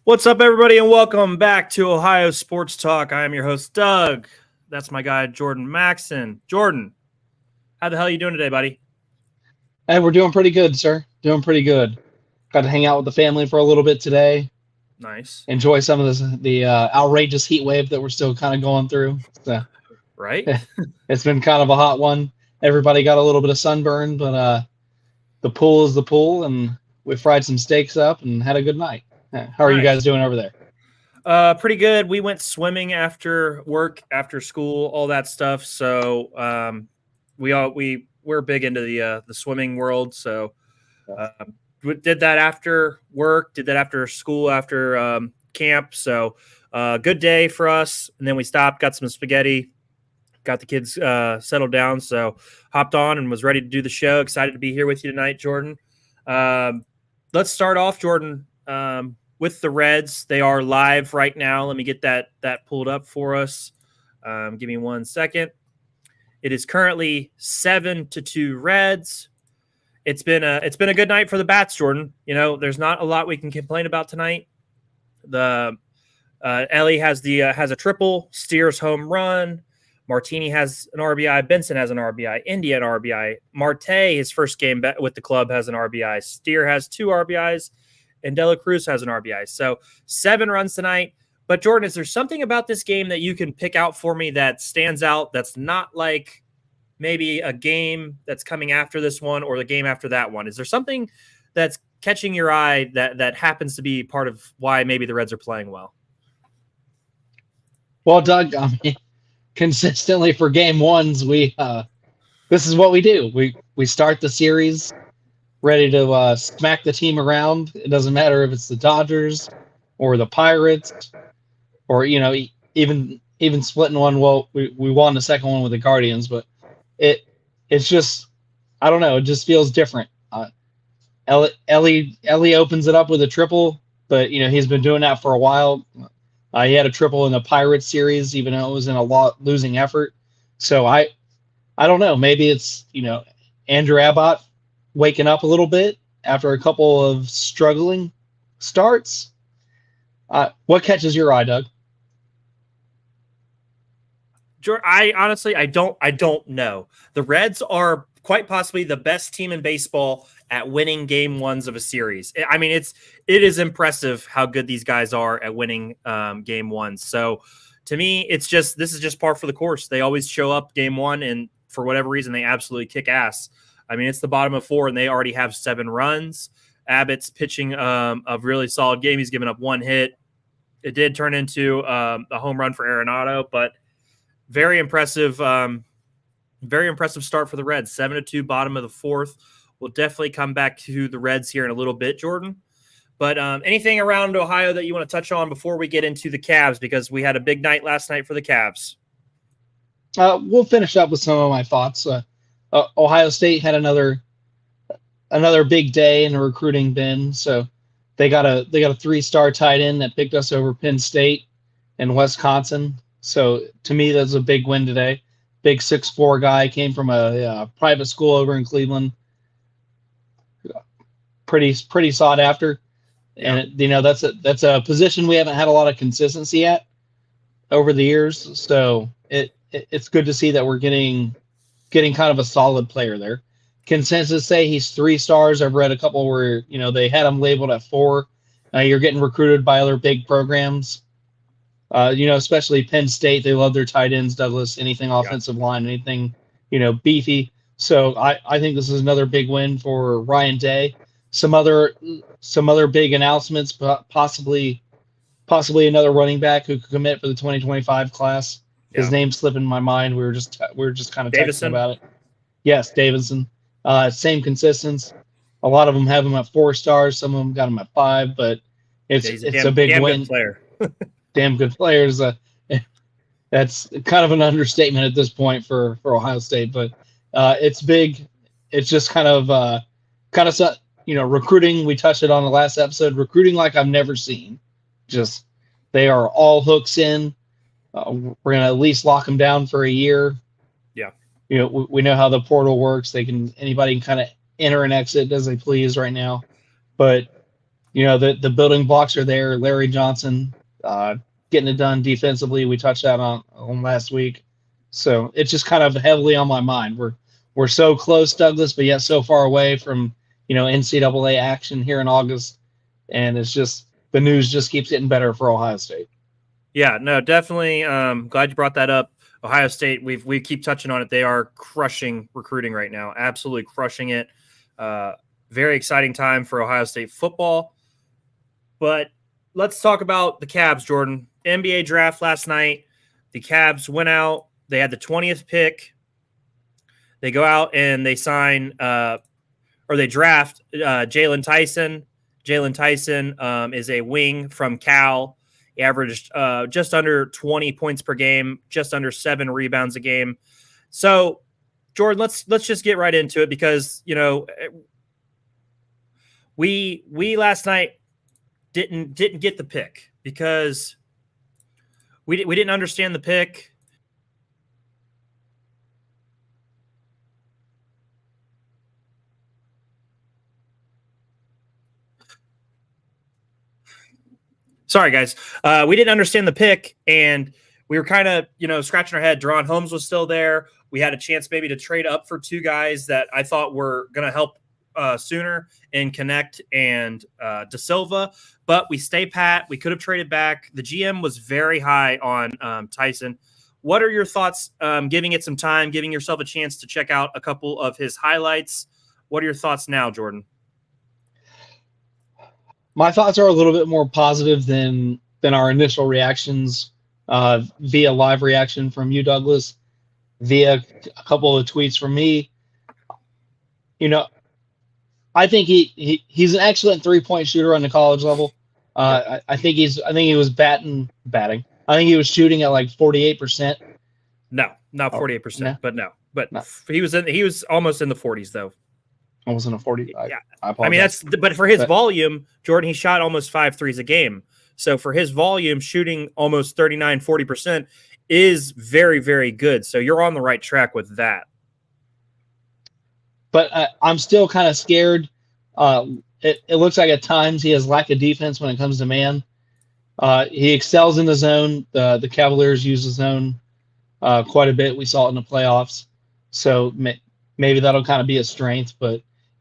What's up, everybody, and welcome back to Ohio Sports Talk. I am your host, Doug. That's my guy, Jordan Maxson. Jordan, how the hell are you doing today, buddy? Hey, we're doing pretty good, sir. Doing pretty good. Got to hang out with the family for a little bit today. Nice. Enjoy some of the outrageous heat wave that we're still kind of going through. So, Right? it's been kind of a hot one. Everybody got a little bit of sunburn, but the pool is the pool, and we fried some steaks up and had a good night. How are you Nice. guys doing over there? Pretty good. We went swimming after work, after school, all that stuff. So we're big into the swimming world. So we did that after work, did that after school, after camp. So good day for us. And then we stopped, got some spaghetti, got the kids settled down. So hopped on and was ready to do the show. Excited to be here with you tonight, Jordan. Let's start off, Jordan, with the Reds. They are live right now. Let me get that pulled up for us. Give me 1 second. It is currently 7-2 Reds. It's been a good night for the bats, Jordan. You know, there's not a lot we can complain about tonight. The Ellie has a triple, Steers home run. Martini has an RBI. Benson has an RBI. India an RBI. Marte, his first game with the club, has an RBI. Steer has 2 RBIs. And Dela Cruz has an RBI. So 7 runs tonight. But, Jordan, is there something about this game that you can pick out for me that stands out that's not like maybe a game that's coming after this one or the game after that one? Is there something that's catching your eye that happens to be part of why maybe the Reds are playing well? Well, Doug, I mean, consistently for game ones, this is what we do. We start the series ready to smack the team around. It doesn't matter if it's the Dodgers or the Pirates or, even splitting one. Well, we won the second one with the Guardians, but it's just, I don't know. It just feels different. Ellie opens it up with a triple, but, he's been doing that for a while. He had a triple in the Pirates series, even though it was in a losing effort. So I don't know. Maybe it's, Andrew Abbott waking up a little bit after a couple of struggling starts. What catches your eye, Doug? I honestly, I don't know. The Reds are quite possibly the best team in baseball at winning game ones of a series. I mean, it is impressive how good these guys are at winning game ones. So to me, this is just par for the course. They always show up game one, and for whatever reason, they absolutely kick ass. I mean, it's the bottom of 4, and they already have 7 runs. Abbott's pitching a really solid game. He's given up 1 hit. It did turn into a home run for Arenado, but very impressive start for the Reds. 7-2, bottom of the 4th. We'll definitely come back to the Reds here in a little bit, Jordan. But anything around Ohio that you want to touch on before we get into the Cavs, because we had a big night last night for the Cavs? We'll finish up with some of my thoughts. Ohio State had another big day in the recruiting bin. So they got a 3-star tight end that picked us over Penn State and Wisconsin. So to me, that's a big win today. Big 6'4" guy, came from a private school over in Cleveland. Pretty sought after, and that's a position we haven't had a lot of consistency at over the years. So it's good to see that we're getting kind of a solid player there. Consensus say he's 3 stars. I've read a couple where they had him labeled at 4. You're getting recruited by other big programs. Especially Penn State. They love their tight ends, Douglas. Anything offensive line, anything beefy. So I think this is another big win for Ryan Day. Some other big announcements, possibly another running back who could commit for the 2025 class. His name's slipping my mind. We were just kind of texting about it. Yes, Davidson. Same consistency. A lot of them have him at 4 stars. Some of them got him at 5, but it's a big win. Good player. Damn good players. That's kind of an understatement at this point for Ohio State, but it's big. It's just kind of recruiting. We touched it on the last episode. Recruiting like I've never seen. Just they are all hooks in. We're gonna at least lock them down for a year. Yeah. We know how the portal works. Anybody can kind of enter and exit as they please right now, but the building blocks are there. Larry Johnson getting it done defensively. We touched that on last week. So it's just kind of heavily on my mind. We're so close, Douglas, but yet so far away from NCAA action here in August, and it's just the news just keeps getting better for Ohio State. Yeah, no, definitely. Glad you brought that up. Ohio State, we keep touching on it. They are crushing recruiting right now, absolutely crushing it. Very exciting time for Ohio State football. But let's talk about the Cavs, Jordan. NBA draft last night. The Cavs went out. They had the 20th pick. They go out and they sign or they draft Jalen Tyson. Jalen Tyson is a wing from Cal. He averaged just under 20 points per game, just under 7 rebounds a game. So, Jordan, let's just get right into it because we last night didn't get the pick because we didn't understand the pick. Sorry, guys. We didn't understand the pick, and we were kind of, scratching our head. Deron Holmes was still there. We had a chance maybe to trade up for 2 guys that I thought were going to help sooner in Connect and De Silva, but we stay pat. We could have traded back. The GM was very high on Tyson. What are your thoughts giving it some time, giving yourself a chance to check out a couple of his highlights? What are your thoughts now, Jordan? My thoughts are a little bit more positive than our initial reactions via live reaction from you, Douglas, via a couple of tweets from me. I think he's an excellent 3-point shooter on the college level. I think he was batting. I think he was shooting at like 48%. No, not 48%, no. but he was almost in the 40s though. Almost in the 40s. Yeah. I mean, but for his volume, Jordan, he shot almost 5 threes a game. So for his volume, shooting almost 40% is very, very good. So you're on the right track with that. But I'm still kind of scared. It looks like at times he has lack of defense when it comes to man. He excels in the zone. The Cavaliers use the zone quite a bit. We saw it in the playoffs. So maybe that'll kind of be a strength.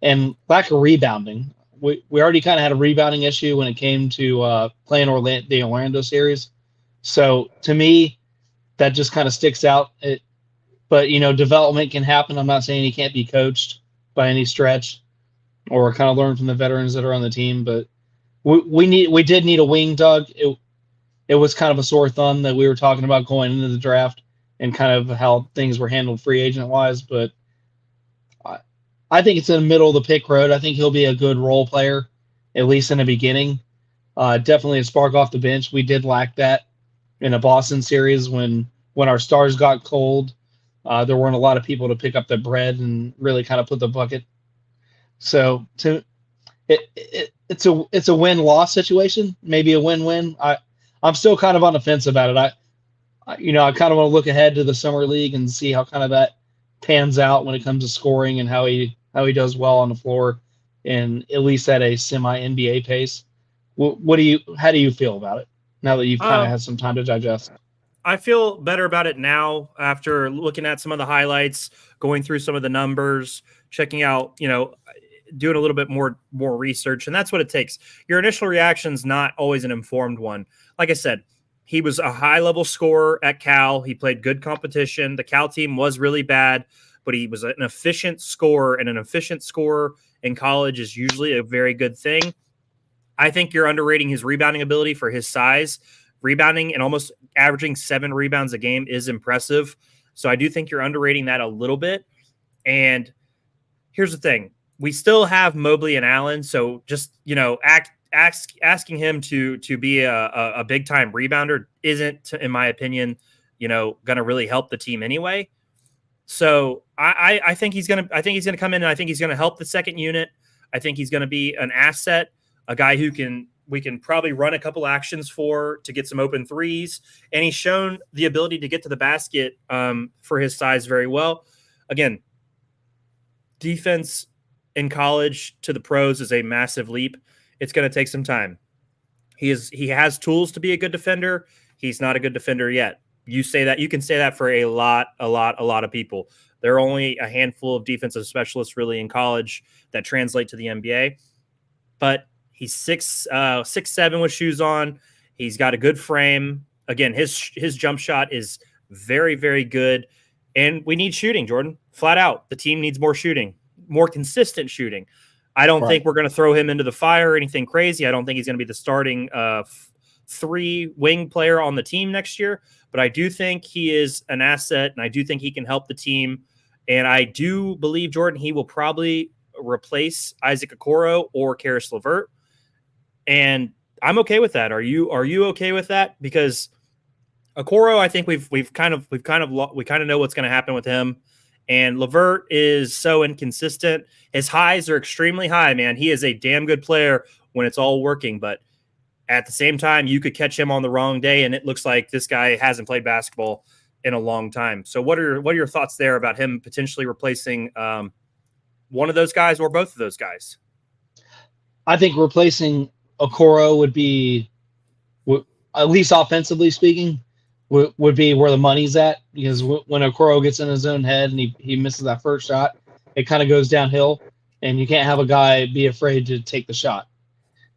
And lack of rebounding. We already kind of had a rebounding issue when it came to playing the Orlando series. So to me, that just kind of sticks out. But development can happen. I'm not saying he can't be coached by any stretch, or kind of learn from the veterans that are on the team. But we did need a wing, Doug. It was kind of a sore thumb that we were talking about going into the draft and kind of how things were handled free agent wise. But I think it's in the middle of the pick road. I think he'll be a good role player, at least in the beginning. Definitely a spark off the bench. We did lack that in a Boston series when our stars got cold. There weren't a lot of people to pick up the bread and really kind of put the bucket. So it's a win-loss situation, maybe a win-win. I'm still kind of on the fence about it. I kind of want to look ahead to the summer league and see how kind of that pans out when it comes to scoring and how he does well on the floor, and at least at a semi NBA pace. How do you feel about it now that you've kind of had some time to digest? I feel better about it now after looking at some of the highlights, going through some of the numbers, checking out, doing a little bit more research. And that's what it takes. Your initial reaction is not always an informed one. Like I said, he was a high-level scorer at Cal. He played good competition. The Cal team was really bad, but he was an efficient scorer, and an efficient scorer in college is usually a very good thing. I think you're underrating his rebounding ability for his size. Rebounding and almost averaging 7 rebounds a game is impressive. So I do think you're underrating that a little bit. And here's the thing. We still have Mobley and Allen. So just, asking him to be a big time rebounder isn't, in my opinion, going to really help the team anyway. So I think he's going to come in, and I think he's going to help the second unit. I think he's going to be an asset, a guy who we can probably run a couple actions to get some open threes. And he's shown the ability to get to the basket for his size very well. Again, defense in college to the pros is a massive leap. It's going to take some time. He has tools to be a good defender. He's not a good defender yet. You can say that for a lot of people. There are only a handful of defensive specialists really in college that translate to the NBA. But he's 6'7" with shoes on. He's got a good frame. Again, his jump shot is very, very good. And we need shooting, Jordan. Flat out. The team needs more shooting, more consistent shooting. I don't think we're going to throw him into the fire or anything crazy. I don't think he's going to be the starting 3 wing player on the team next year. But I do think he is an asset, and I do think he can help the team. And I do believe, Jordan, he will probably replace Isaac Okoro or Karis LeVert. And I'm okay with that. Are you okay with that? Because Okoro, I think we kind of know what's going to happen with him. And LeVert is so inconsistent. His highs are extremely high, man. He is a damn good player when it's all working. But at the same time, you could catch him on the wrong day, and it looks like this guy hasn't played basketball in a long time. So what are your thoughts there about him potentially replacing one of those guys or both of those guys? I think replacing Okoro would be, at least offensively speaking, would be where the money's at, because when Okoro gets in his own head and he misses that first shot, it kind of goes downhill, and you can't have a guy be afraid to take the shot.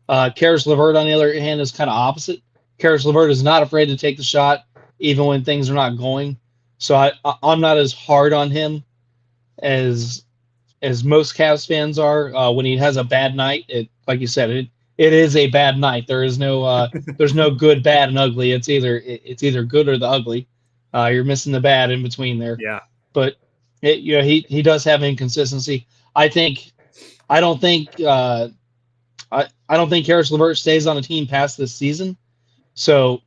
Karis LeVert, on the other hand, is kind of opposite. Karis LeVert is not afraid to take the shot, even when things are not going. So I'm not as hard on him as most Cavs fans are. When he has a bad night, like you said, it is a bad night. There is no there's no good, bad, and ugly. It's either good or the ugly. You're missing the bad in between there. Yeah. But he does have inconsistency. I don't think Karis LeVert stays on the team past this season. So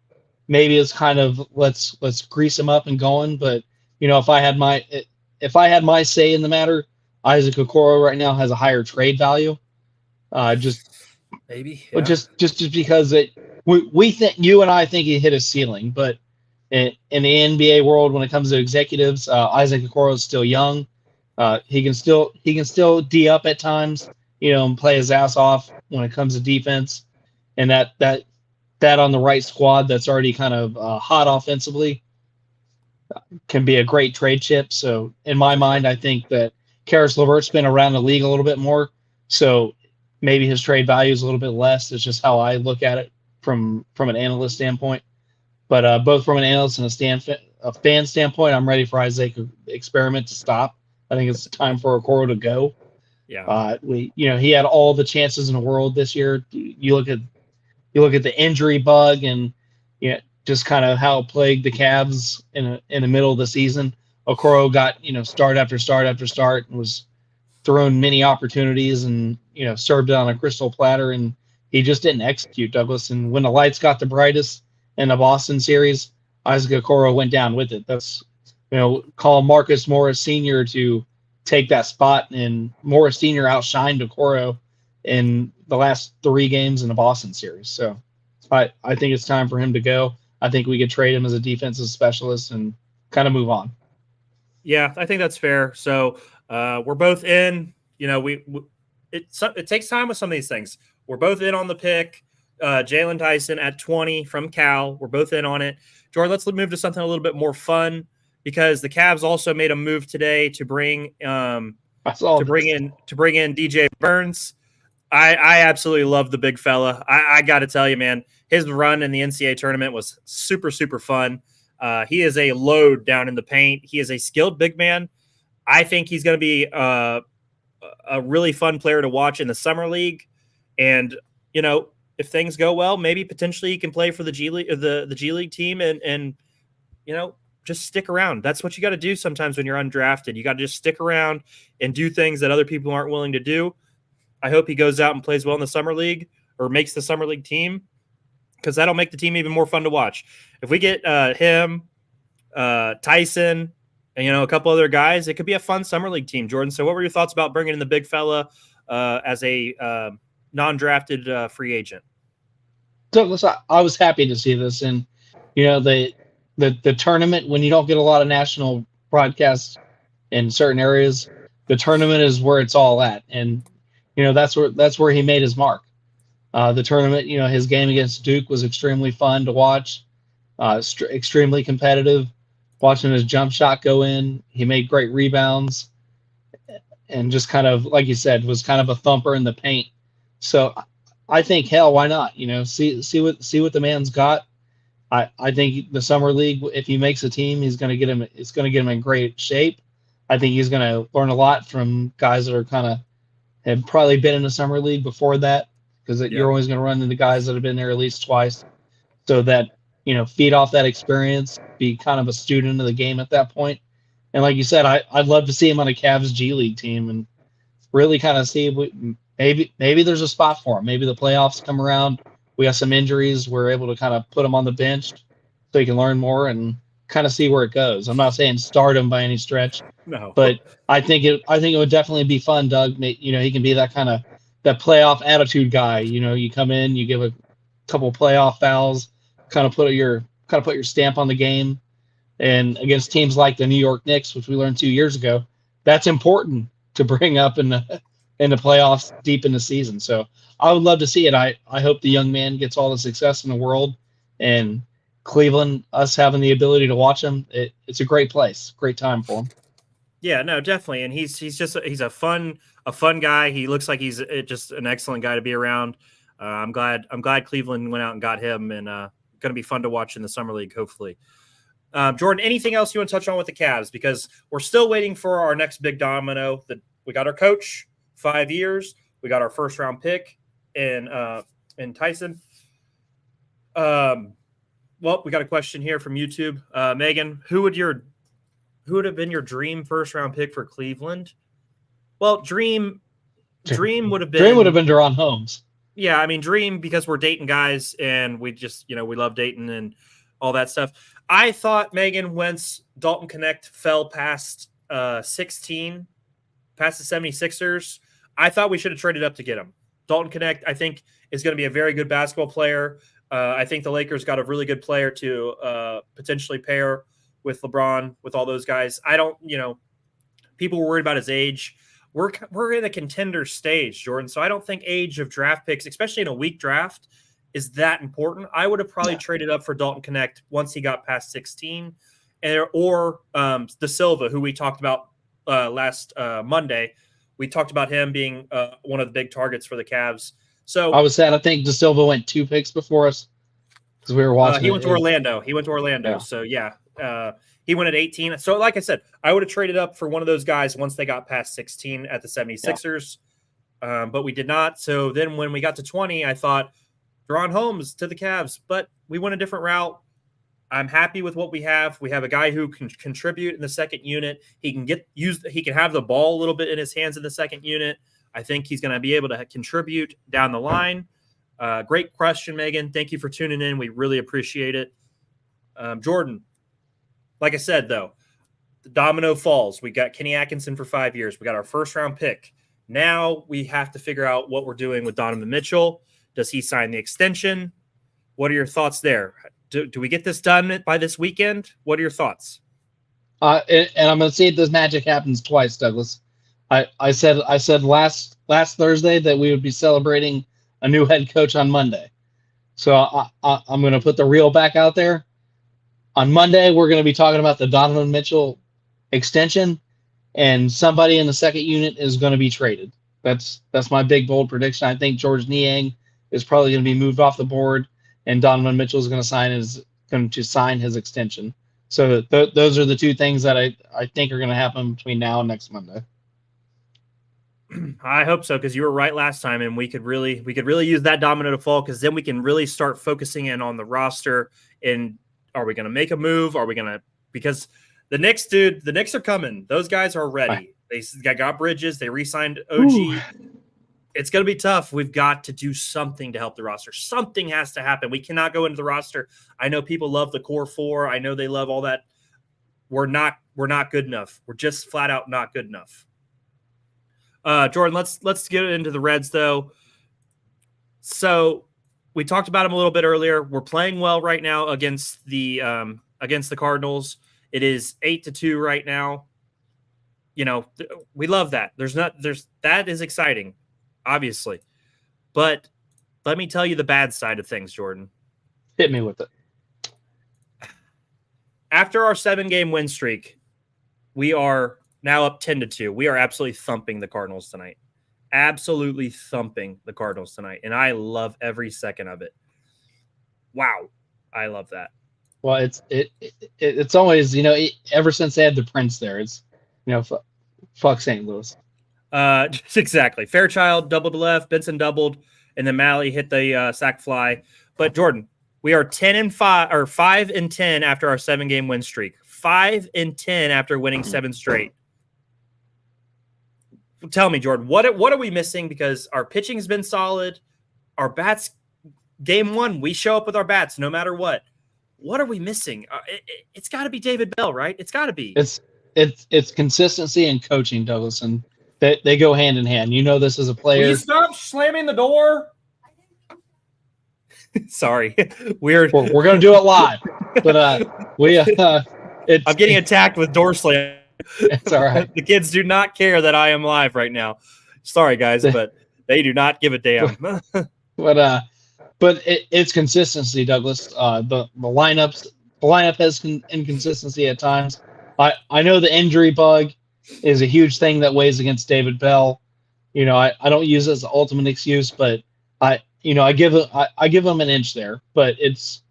maybe it's kind of let's grease him up and going. But if I had my say in the matter, Isaac Okoro right now has a higher trade value. Maybe, yeah. just because we think, you and I think he hit his ceiling, but in the NBA world, when it comes to executives, Isaac Okoro is still young. He can still D up at times, and play his ass off when it comes to defense, and that on the right squad that's already kind of hot offensively can be a great trade chip. So in my mind, I think that Karis LeVert's been around the league a little bit more, so maybe his trade value is a little bit less. It's just how I look at it from an analyst standpoint. But both from an analyst and a fan standpoint, I'm ready for Isaac experiment to stop. I think it's time for Okoro to go. Yeah. He had all the chances in the world this year. You look at the injury bug and just kind of how it plagued the Cavs in the middle of the season. Okoro got start after start after start and was thrown many opportunities and served it on a crystal platter, and he just didn't execute, Douglas. And when the lights got the brightest in the Boston series, Isaac Okoro went down with it. That's call Marcus Morris Sr. to take that spot, and Morris Sr. outshined Okoro in the last 3 games in the Boston series. So I think it's time for him to go. I think we could trade him as a defensive specialist and kind of move on. Yeah, I think that's fair. So we're both in. It takes time with some of these things. We're both in on the pick. Jalen Tyson at 20 from Cal. We're both in on it. Jordan, let's move to something a little bit more fun, because the Cavs also made a move today to bring in DJ Burns. I absolutely love the big fella. I got to tell you, man, his run in the NCAA tournament was super, super fun. He is a load down in the paint. He is a skilled big man. I think he's going to be a really fun player to watch in the summer league. And, if things go well, maybe potentially he can play for the G League, the G League team, and just stick around. That's what you got to do sometimes when you're undrafted. You got to just stick around and do things that other people aren't willing to do. I hope he goes out and plays well in the summer league or makes the summer league team, because that'll make the team even more fun to watch. If we get him, Tyson, and a couple other guys, it could be a fun summer league team, Jordan. So what were your thoughts about bringing in the big fella as a non-drafted free agent? Douglas, I was happy to see this, and the tournament, when you don't get a lot of national broadcasts in certain areas, the tournament is where it's all at, and that's where he made his mark. the tournament. His game against Duke was extremely fun to watch, extremely competitive. Watching his jump shot go in, he made great rebounds, and just kind of, like you said, was kind of a thumper in the paint. So I think, hell, why not? See what the man's got. I think the summer league, if he makes a team, he's going to get him. It's going to get him in great shape. I think he's going to learn a lot from guys that are kind of have probably been in the summer league before that, because you're always going to run into guys that have been there at least twice. So that, feed off that experience, be kind of a student of the game at that point. And like you said, I'd love to see him on a Cavs G League team and really kind of see maybe there's a spot for him. Maybe the playoffs come around. We have some injuries. We're able to kind of put him on the bench so he can learn more and kind of see where it goes. I'm not saying start him by any stretch, No, but I think it would definitely be fun, Doug. He can be that kind of that playoff attitude guy. You come in, you give a couple playoff fouls, kind of put your stamp on the game. And against teams like the New York Knicks, which we learned 2 years ago, that's important to bring up in the playoffs deep in the season. So I would love to see it. I hope the young man gets all the success in the world, and Cleveland, us having the ability to watch him, it's a great place, great time for him. Yeah, no, definitely, and he's a fun guy. He looks like he's just an excellent guy to be around. I'm glad Cleveland went out and got him, and going to be fun to watch in the summer league, hopefully. Jordan, anything else you want to touch on with the Cavs? Because we're still waiting for our next big domino. We got our coach, 5 years. We got our first round pick in Tyson. Well, we got a question here from YouTube. Megan, who would have been your dream first round pick for Cleveland? Well, dream would have been Deron Holmes. Yeah, I mean, dream, because we're dating guys and we just, we love dating and all that stuff. I thought, Megan, once Dalton Connect fell past 16, past the 76ers, I thought we should have traded up to get him. Dalton Connect, I think, is going to be a very good basketball player. I think the Lakers got a really good player to potentially pair with LeBron, with all those guys. I don't, people were worried about his age. We're in a contender stage, Jordan. So I don't think age of draft picks, especially in a weak draft, is that important. I would have probably traded up for Dalton Connect once he got past 16, or De Silva, who we talked about last Monday. We talked about him being one of the big targets for the Cavs. So I was sad. I think De Silva went 2 picks before us because we were watching. He went to Orlando. Yeah. So yeah, he went at 18. So like I said, I would have traded up for one of those guys once they got past 16 at the 76ers, but we did not. So then when we got to 20, I thought Deron Holmes to the Cavs, but we went a different route. I'm happy with what we have. We have a guy who can contribute in the second unit. He can he can have the ball a little bit in his hands in the second unit. I think he's going to be able to contribute down the line. Great question, Megan. Thank you for tuning in. We really appreciate it. Jordan, like I said, though, the domino falls. We got Kenny Atkinson for 5 years. We got our first round pick. Now we have to figure out what we're doing with Donovan Mitchell. Does he sign the extension? What are your thoughts there? Do we get this done by this weekend? What are your thoughts? And I'm going to see if this magic happens twice, Douglas. I said last Thursday that we would be celebrating a new head coach on Monday. So I'm going to put the reel back out there. On Monday, we're going to be talking about the Donovan Mitchell extension, and somebody in the second unit is going to be traded. That's my big, bold prediction. I think George Niang is probably going to be moved off the board, and Donovan Mitchell is going to sign his extension. So those are the two things that I think are going to happen between now and next Monday. I hope so, because you were right last time, and we could really use that domino to fall, because then we can really start focusing in on the roster. And are we going to make a move? Are we going to, because the Knicks are coming. Those guys are ready. They got Bridges. They re-signed OG. Ooh. It's going to be tough. We've got to do something to help the roster. Something has to happen. We cannot go into the roster. I know people love the core four. I know they love all that. We're not good enough. We're just flat out not good enough. Jordan, let's get into the Reds, though. So we talked about them a little bit earlier. We're playing well right now against the Cardinals. It is 8-2 right now. We love that. That is exciting, obviously. But let me tell you the bad side of things, Jordan. Hit me with it. After our 7-game win streak, we are now up 10-2. We are absolutely thumping the Cardinals tonight. Absolutely thumping the Cardinals tonight. And I love every second of it. Wow. I love that. Well, it's always, ever since they had the Prince there, it's, fuck St. Louis. Exactly. Fairchild doubled to left, Benson doubled, and then Malley hit the sack fly. But Jordan, we are 10-5 or 5-10 after our 7-game win streak. 5-10 after winning 7 straight. Tell me, Jordan, what are we missing? Because our pitching has been solid. Our bats, game 1, we show up with our bats no matter what. What are we missing? It's got to be David Bell, right? It's got to be. It's consistency and coaching, Douglas, and they go hand in hand. This as a player. Will you stop slamming the door? Sorry, we're going to do it live, but I'm getting attacked with door slam. It's all right. The kids do not care that I am live right now. Sorry, guys, but they do not give a damn. But it's consistency, Douglas. The lineup has inconsistency at times. I know the injury bug is a huge thing that weighs against David Bell. I don't use it as the ultimate excuse, but I give him an inch there. But it's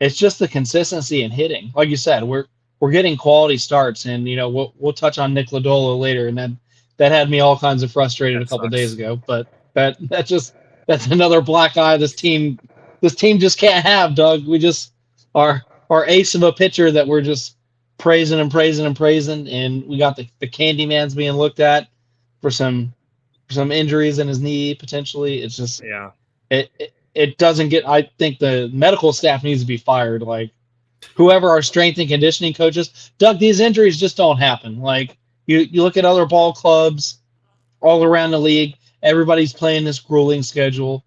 just the consistency in hitting. Like you said, we're getting quality starts, and we'll touch on Nick Lodolo later, and that had me all kinds of frustrated a couple days ago. But that's another black eye this team just can't have, Doug. We just our ace of a pitcher that we're just praising and praising and praising, and we got the Candyman's being looked at for some injuries in his knee potentially. It's just it doesn't get. I think the medical staff needs to be fired. Like whoever our strength and conditioning coaches, Doug, these injuries just don't happen. Like you look at other ball clubs all around the league. Everybody's playing this grueling schedule.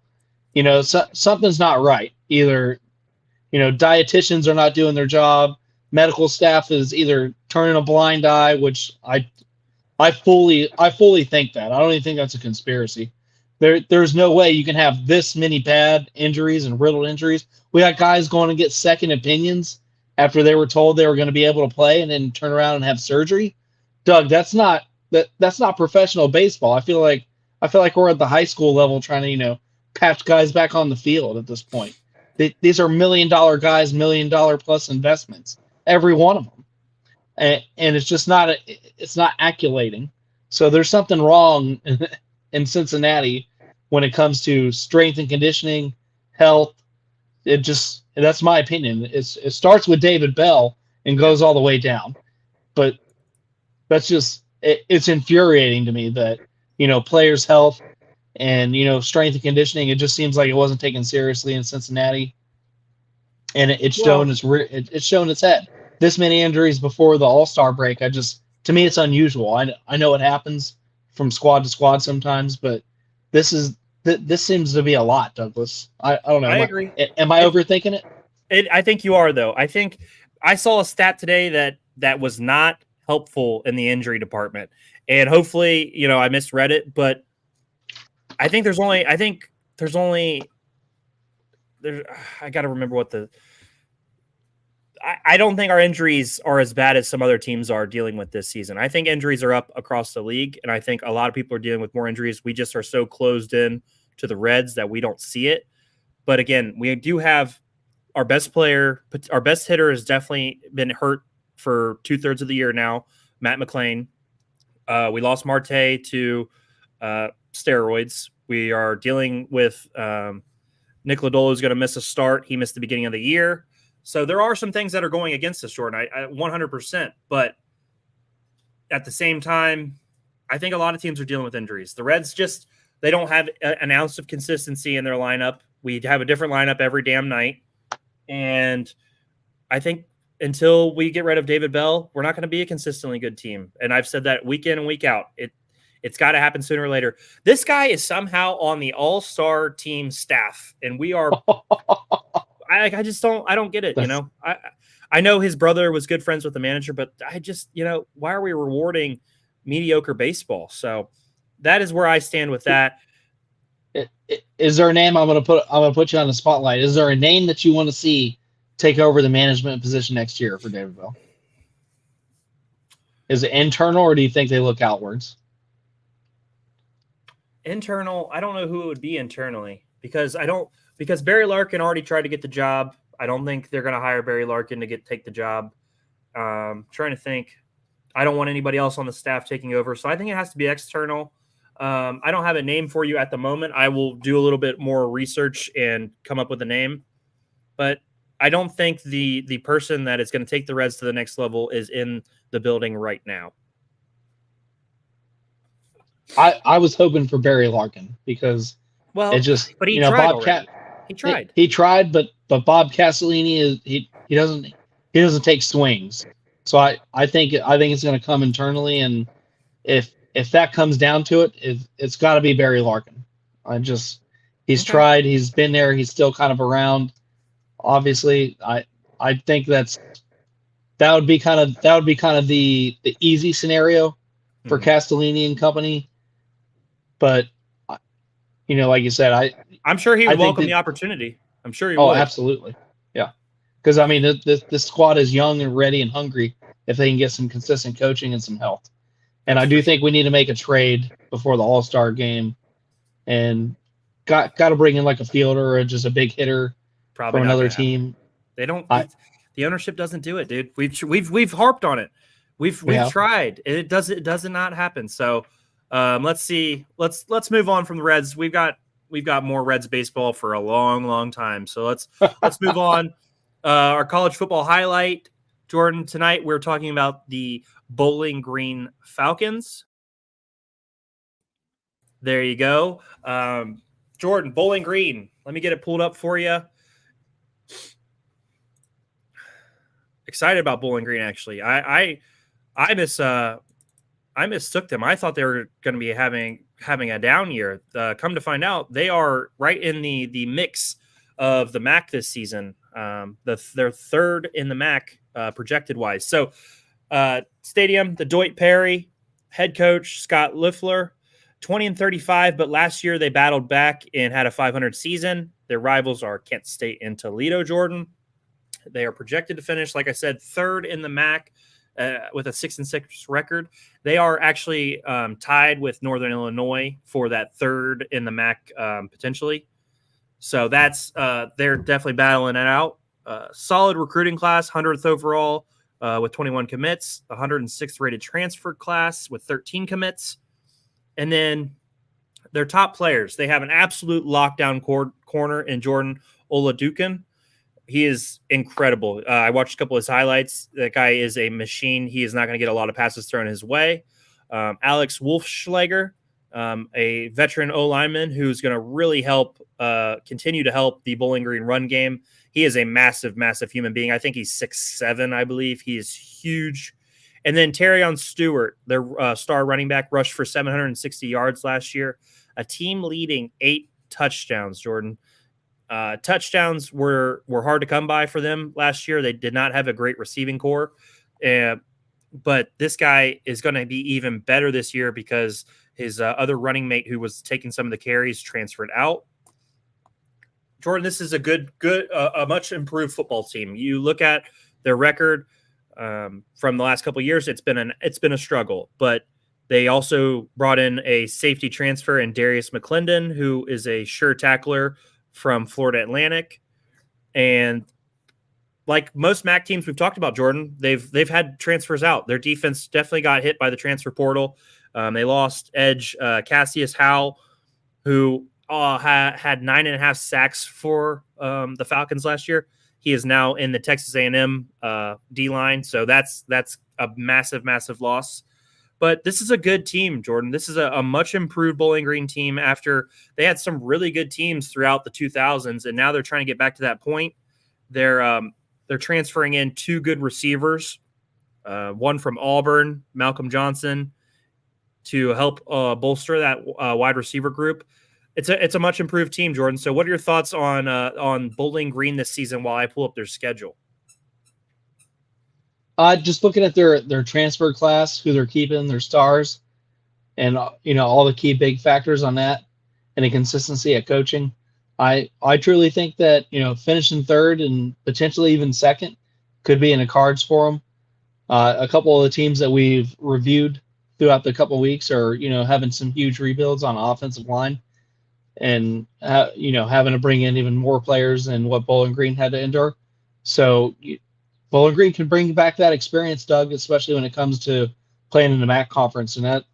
Something's not right. Either, dietitians are not doing their job. Medical staff is either turning a blind eye, which I fully think that. I don't even think that's a conspiracy. There's no way you can have this many bad injuries and riddled injuries. We got guys going to get second opinions after they were told they were going to be able to play and then turn around and have surgery. Doug, that's not professional baseball. I feel like we're at the high school level trying to, patch guys back on the field at this point. These are $1 million guys, $1 million plus investments, every one of them. And it's just not acculating. So there's something wrong in Cincinnati when it comes to strength and conditioning, health. That's my opinion. It starts with David Bell and goes all the way down. But that's just, it's infuriating to me that, players' health and, strength and conditioning, it just seems like it wasn't taken seriously in Cincinnati. And it's shown its head. This many injuries before the All-Star break, to me, it's unusual. I know it happens from squad to squad sometimes, but this seems to be a lot, Douglas. I don't know. I agree. Am I overthinking it? I think you are, though. I think I saw a stat today that was not helpful in the injury department. And hopefully, I misread it, but I think I got to remember what I don't think our injuries are as bad as some other teams are dealing with this season. I think injuries are up across the league, and I think a lot of people are dealing with more injuries. We just are so closed in to the Reds that we don't see it. But again, we do have our best player, our best hitter has definitely been hurt for 2/3 of the year now, Matt McClain. We lost Marte to steroids. We are dealing with Nick Lodolo is going to miss a start. He missed the beginning of the year. So there are some things that are going against us, Jordan, I 100%. But at the same time, I think a lot of teams are dealing with injuries. The Reds they don't have an ounce of consistency in their lineup. We have a different lineup every damn night. And I think until we get rid of David Bell, we're not going to be a consistently good team. And I've said that week in and week out. It's got to happen sooner or later. This guy is somehow on the all-star team staff, and we are I don't get it. I know his brother was good friends with the manager, but why are we rewarding mediocre baseball? So that is where I stand with that. Is there a name I'm gonna put you on the spotlight? Is there a name that you want to see take over the management position next year for Davidville? Is it internal, or do you think they look outwards? Internal, I don't know who it would be internally because Barry Larkin already tried to get the job. I don't think they're going to hire Barry Larkin to take the job. Trying to think. I don't want anybody else on the staff taking over, so I think it has to be external. I don't have a name for you at the moment. I will do a little bit more research and come up with a name, but I don't think the person that is going to take the Reds to the next level is in the building right now. I was hoping for Barry Larkin because it just, but he tried. He tried. He tried, but Bob Castellini he doesn't take swings. So I think it's going to come internally, and if that comes down to it, it's got to be Barry Larkin. He's tried, he's been there, he's still kind of around. Obviously, I think that would be kind of the easy scenario for Castellini and company. But like you said, I'm sure he would welcome the opportunity. I'm sure he would. Oh, absolutely, yeah. Because I mean, this squad is young and ready and hungry if they can get some consistent coaching and some health. And I do think we need to make a trade before the All-Star game, and got to bring in like a fielder or just a big hitter from another team. They don't. The ownership doesn't do it, dude. We've harped on it. We've tried. It does not happen. So let's see. Let's move on from the Reds. We've got more Reds baseball for a long time. So let's move on. Our college football highlight, Jordan. Tonight we're talking about the Bowling Green Falcons. There you go. Jordan, Bowling Green. Let me get it pulled up for you. Excited about Bowling Green, actually. I mistook them. I thought they were going to be having a down year. Come to find out, they are right in the mix of the MAC this season. They're third in the MAC projected wise. So stadium, the Deutsch Perry, head coach Scott Liffler, 20-35, but last year they battled back and had a 500 season. Their rivals are Kent State and Toledo, Jordan. They are projected to finish, like I said, third in the MAC with a 6-6 record. They are actually tied with Northern Illinois for that third in the MAC potentially. So that's they're definitely battling it out. Solid recruiting class, 100th overall with 21 commits, 106th rated transfer class with 13 commits. And then their top players, they have an absolute lockdown corner in Jordan Oladukin. He is incredible. I watched a couple of his highlights. That guy is a machine. He is not going to get a lot of passes thrown his way. Alex Wolfschlager, a veteran O-lineman who's going to really continue to help the Bowling Green run game. He is a massive human being. I think he's 6'7", I believe. He is huge. And then Terrion Stewart, their star running back, rushed for 760 yards last year. A team leading 8 touchdowns, Jordan. Touchdowns were hard to come by for them last year. They did not have a great receiving core. But this guy is going to be even better this year because his other running mate who was taking some of the carries transferred out. Jordan, this is a much improved football team. You look at their record from the last couple of years, it's been a struggle, but they also brought in a safety transfer in Darius McClendon, who is a sure tackler from Florida Atlantic. And like most MAC teams we've talked about, Jordan, they've had transfers out. Their defense definitely got hit by the transfer portal. They lost edge Cassius Howell, who had 9.5 sacks for the Falcons last year. He is now in the Texas A&M D-line, so that's a massive loss. But this is a good team, Jordan. This is a much improved Bowling Green team after they had some really good teams throughout the 2000s, and now they're trying to get back to that point. They're transferring in 2 good receivers, one from Auburn, Malcolm Johnson, to help bolster that wide receiver group. It's a much improved team, Jordan. So what are your thoughts on Bowling Green this season while I pull up their schedule? Just looking at their transfer class, who they're keeping, their stars, and all the key big factors on that. and a consistency at coaching. I truly think that, finishing third and potentially even second could be in the cards for them. A couple of the teams that we've reviewed throughout the couple of weeks are, having some huge rebuilds on offensive line, and having to bring in even more players than what Bowling Green had to endure. So Bowling Green can bring back that experience, Doug, especially when it comes to playing in the MAC conference, and that,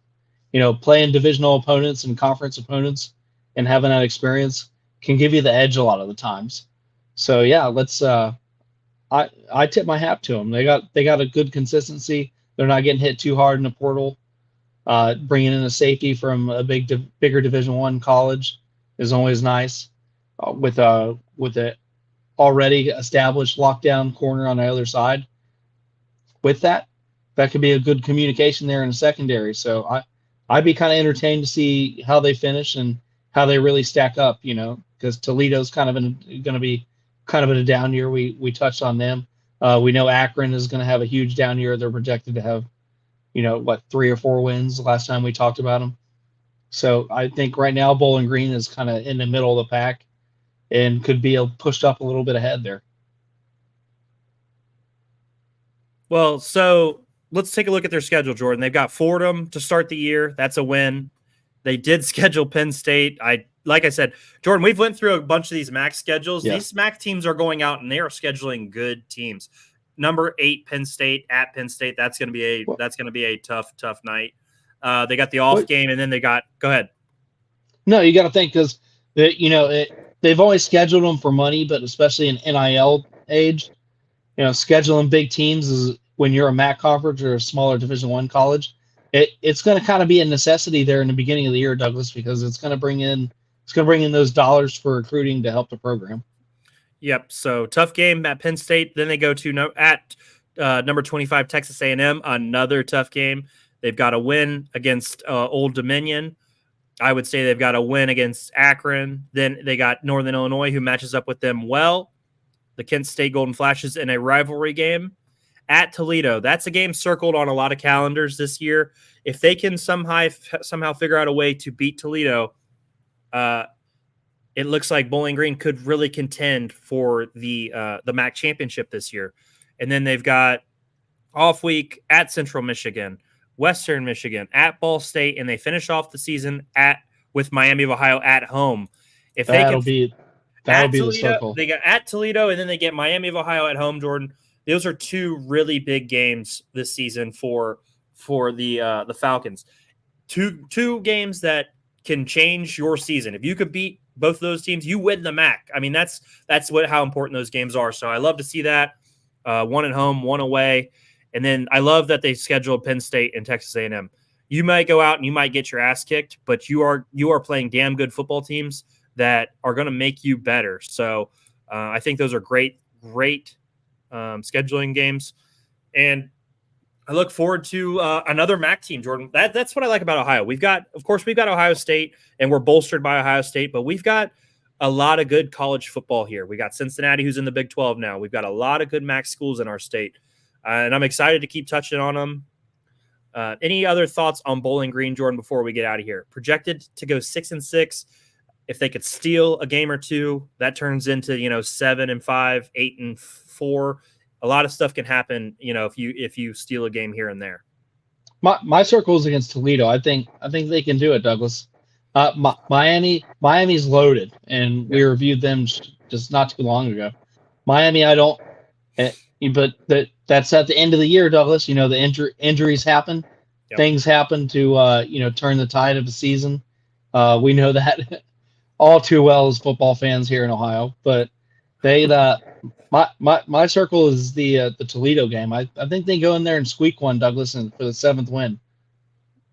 playing divisional opponents and conference opponents and having that experience can give you the edge a lot of the times. So yeah, let's. I tip my hat to them. They got a good consistency. They're not getting hit too hard in the portal. Bringing in a safety from a bigger Division I college is always nice. With a already established lockdown corner on the other side. With that could be a good communication there in the secondary. So I'd be kind of entertained to see how they finish and how they really stack up. Because Toledo's kind of going to be kind of in a down year. We touched on them. We know Akron is going to have a huge down year. They're projected to have, 3 or 4 wins last time we talked about them. So I think right now Bowling Green is kind of in the middle of the pack and could be pushed up a little bit ahead there. Well, so let's take a look at their schedule, Jordan. They've got Fordham to start the year. That's a win. They did schedule Penn State. Like I said, Jordan, we've went through a bunch of these MAC schedules. Yeah. These MAC teams are going out and they are scheduling good teams. Number 8, Penn State at Penn State. That's going to be a tough night. They got the off game, and then they got. Go ahead. No, you got to think, because they've always scheduled them for money, but especially in NIL age, scheduling big teams is when you're a MAC conference or a smaller Division I college. It's going to kind of be a necessity there in the beginning of the year, Douglas, because it's going to bring in those dollars for recruiting to help the program. Yep. So tough game at Penn State. Then they go to number 25 Texas A&M. Another tough game. They've got a win against Old Dominion. I would say they've got a win against Akron. Then they got Northern Illinois, who matches up with them well. The Kent State Golden Flashes in a rivalry game. At Toledo, that's a game circled on a lot of calendars this year. If they can somehow figure out a way to beat Toledo, it looks like Bowling Green could really contend for the MAC championship this year. And then they've got off week at Central Michigan, Western Michigan, at Ball State, and they finish off the season with Miami of Ohio at home. If that'll be Toledo, the circle. They got at Toledo, and then they get Miami of Ohio at home, Jordan. Those are 2 really big games this season for the Falcons. Two games that can change your season. If you could beat both of those teams, you win the MAC. I mean, that's how important those games are. So I love to see that. 1 at home, 1 away. And then I love that they scheduled Penn State and Texas A&M. You might go out and you might get your ass kicked, but you are playing damn good football teams that are going to make you better. So I think those are great scheduling games. And I look forward to another MAC team, Jordan. That's what I like about Ohio. We've got Ohio State, and we're bolstered by Ohio State, but we've got a lot of good college football here. We got Cincinnati, who's in the Big 12 now. We've got a lot of good MAC schools in our state, and I'm excited to keep touching on them. Any other thoughts on Bowling Green, Jordan, before we get out of here? Projected to go 6-6. If they could steal a game or two, that turns into 7-5, 8-4. A lot of stuff can happen, if you steal a game here and there. My circle is against Toledo. I think they can do it, Douglas. Miami's loaded, and we reviewed them just not too long ago. Miami, I don't. But that's at the end of the year, Douglas. The injuries happen. Yep. Things happen to turn the tide of the season. We know that all too well as football fans here in Ohio. But my circle is the Toledo game. I think they go in there and squeak one, Douglas, and for the 7th win.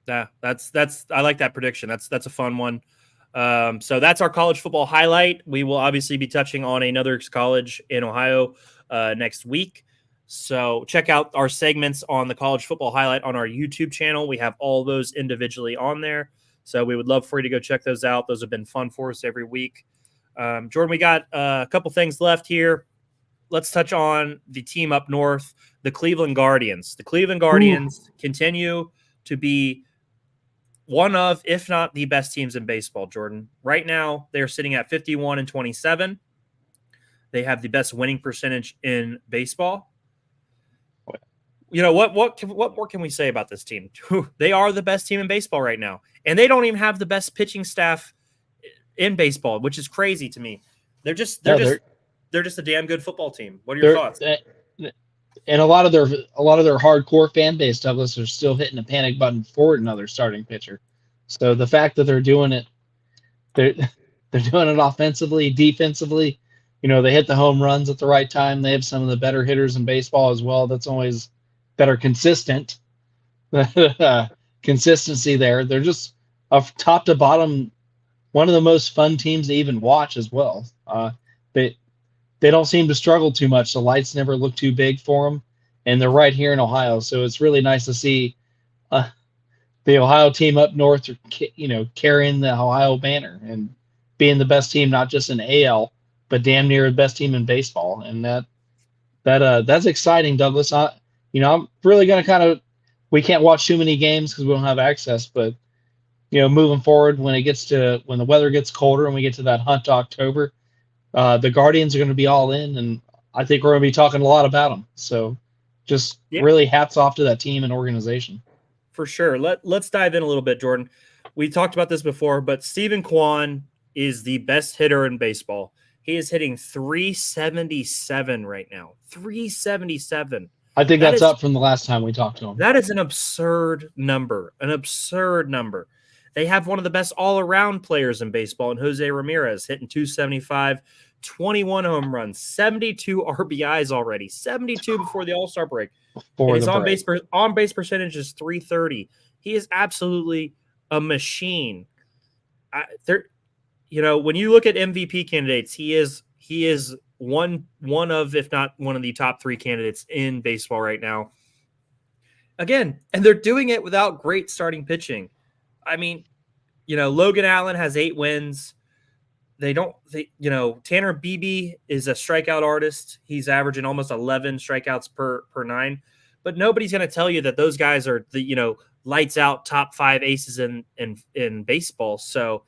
Yeah, that's I like that prediction. That's a fun one. So that's our college football highlight. We will obviously be touching on another college in Ohio next week. So check out our segments on the college football highlight on our YouTube channel. We have all those individually on there. So we would love for you to go check those out. Those have been fun for us every week. Jordan, we got a couple things left here. Let's touch on the team up north, the Cleveland Guardians. The Cleveland Guardians continue to be one of, if not the best teams in baseball, Jordan. Right now, they're sitting at 51-27. They have the best winning percentage in baseball. What more can we say about this team? They are the best team in baseball right now, and they don't even have the best pitching staff in baseball, which is crazy to me. They're just a damn good football team. What are your thoughts? And a lot of their hardcore fan base, Douglas, are still hitting the panic button for another starting pitcher. So the fact that they're doing it offensively, defensively. They hit the home runs at the right time. They have some of the better hitters in baseball as well. That's always better consistent. Consistency there. They're just top to bottom, one of the most fun teams to even watch as well. They don't seem to struggle too much. The lights never look too big for them, and they're right here in Ohio. So it's really nice to see the Ohio team up north, carrying the Ohio banner and being the best team, not just in AL, but damn near the best team in baseball. And that's exciting, Douglas. I'm really going to we can't watch too many games because we don't have access, but moving forward, when the weather gets colder and we get to that hunt to October, the Guardians are going to be all in, and I think we're going to be talking a lot about them. So just really hats off to that team and organization. For sure. Let's dive in a little bit, Jordan. We talked about this before, but Stephen Kwan is the best hitter in baseball. He is hitting 377 right now. 377. I think that's up from the last time we talked to him. That is an absurd number. They have one of the best all-around players in baseball in Jose Ramirez, hitting 275, 21 home runs, 72 RBIs already, 72 before the All-Star break. And his on-base percentage is 330. He is absolutely a machine. When you look at MVP candidates, he is one of, if not one of the top 3 candidates in baseball right now. Again, and they're doing it without great starting pitching. I mean, Logan Allen has 8 wins. Tanner Beebe is a strikeout artist. He's averaging almost 11 strikeouts per 9. But nobody's going to tell you that those guys are the, lights out top 5 aces in baseball. So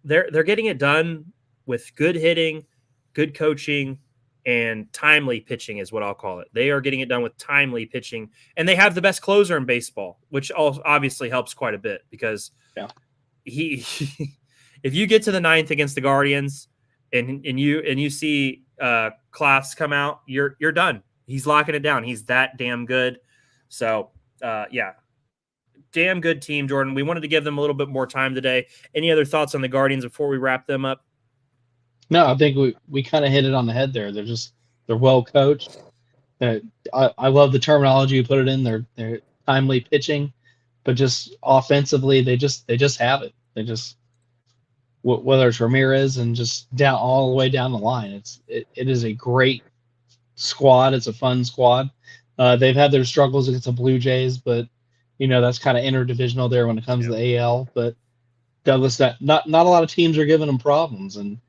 they're getting it done with good hitting, good coaching, and timely pitching is what I'll call it. They are getting it done with timely pitching, and they have the best closer in baseball, which obviously helps quite a bit because if you get to the 9th against the Guardians and you see Klaus come out, you're done. He's locking it down. He's that damn good. So damn good team, Jordan. We wanted to give them a little bit more time today. Any other thoughts on the Guardians before we wrap them up? No, I think we kind of hit it on the head there. They're well coached. I love the terminology you put it in. They're timely pitching, but just offensively, they just have it. They just, whether it's Ramirez and just down all the way down the line, it is a great squad. It's a fun squad. They've had their struggles against the Blue Jays, but that's kind of interdivisional there when it comes to the AL. But Douglas, not a lot of teams are giving them problems. And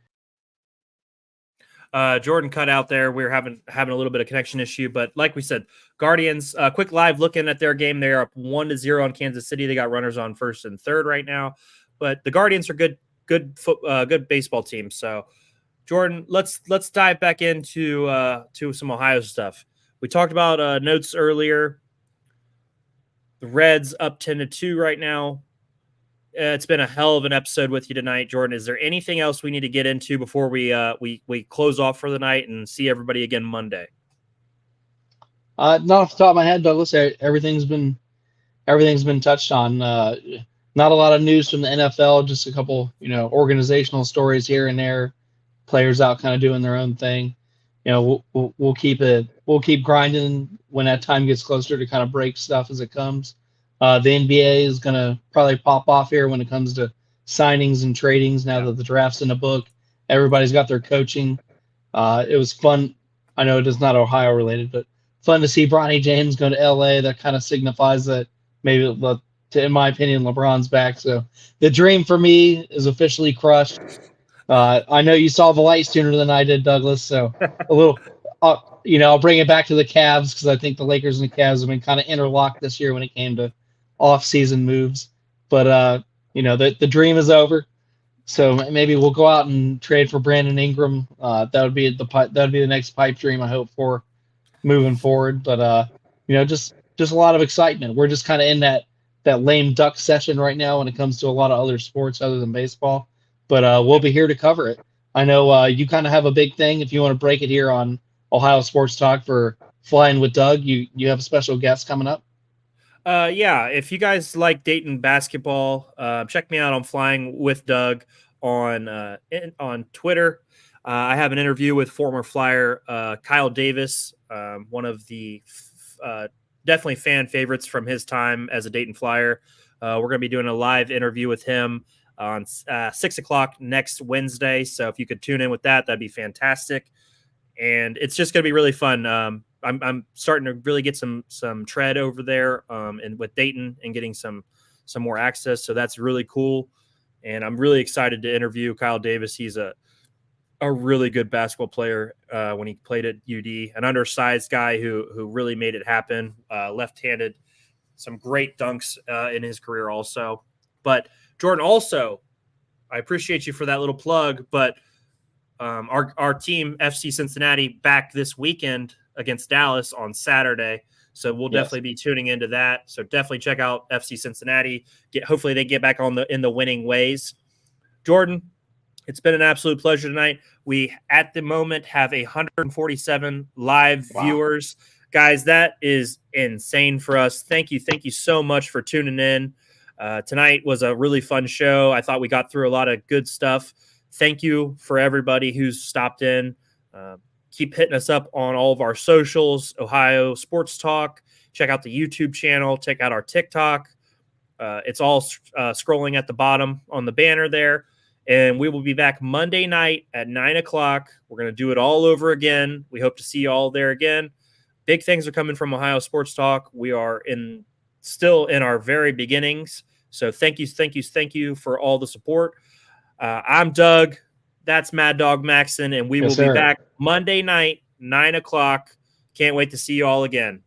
Jordan cut out there. We're having a little bit of connection issue, but like we said, Guardians, quick live looking at their game. They're up 1-0 on Kansas City. They got runners on 1st and 3rd right now, but the Guardians are good baseball team. So Jordan, let's dive back into to some Ohio stuff. We talked about notes earlier. The Reds up 10-2 right now. It's been a hell of an episode with you tonight, Jordan. Is there anything else we need to get into before we close off for the night and see everybody again Monday? Not off the top of my head, Douglas. Everything's been touched on. Not a lot of news from the NFL. Just a couple, organizational stories here and there. Players out kind of doing their own thing. We'll keep grinding when that time gets closer to kind of break stuff as it comes. The NBA is going to probably pop off here when it comes to signings and tradings now that the draft's in the book. Everybody's got their coaching. It was fun. I know it is not Ohio related, but fun to see Bronny James go to LA. That kind of signifies that maybe, in my opinion, LeBron's back. So the dream for me is officially crushed. I know you saw the light sooner than I did, Douglas. So a little, I'll bring it back to the Cavs because I think the Lakers and the Cavs have been kind of interlocked this year when it came to off-season moves. but the dream is over. So maybe we'll go out and trade for Brandon Ingram. That would be the next pipe dream I hope for moving forward. But just a lot of excitement. We're just kind of in that lame duck session right now when it comes to a lot of other sports other than baseball. But we'll be here to cover it. I know you kind of have a big thing. If you want to break it here on Ohio Sports Talk for Flying with Doug, you have a special guest coming up. Yeah, if you guys like Dayton basketball, check me out on Flying with Doug on Twitter. I have an interview with former Flyer Kyle Davis, one of the definitely fan favorites from his time as a Dayton Flyer. We're going to be doing a live interview with him on 6 o'clock next Wednesday. So if you could tune in with that, that'd be fantastic. And it's just going to be really fun. I'm starting to really get some tread over there and with Dayton and getting some more access. So that's really cool. And I'm really excited to interview Kyle Davis. He's a really good basketball player when he played at UD, an undersized guy who really made it happen. Left-handed, some great dunks in his career also. But Jordan, also, I appreciate you for that little plug, but our team, FC Cincinnati, back this weekend against Dallas on Saturday. So we'll definitely be tuning into that. So definitely check out FC Cincinnati. Hopefully they get back in the winning ways. Jordan, it's been an absolute pleasure tonight. We, at the moment, have 147 live viewers. Guys, that is insane for us. Thank you so much for tuning in. Tonight was a really fun show. I thought we got through a lot of good stuff. Thank you for everybody who's stopped in. Keep hitting us up on all of our socials, Ohio Sports Talk. Check out the YouTube channel. Check out our TikTok. It's all scrolling at the bottom on the banner there. And we will be back Monday night at 9 o'clock. We're going to do it all over again. We hope to see you all there again. Big things are coming from Ohio Sports Talk. We are still in our very beginnings. So thank you for all the support. I'm Doug. That's Mad Dog Maxon, and we will be back Monday night, 9 o'clock. Can't wait to see you all again.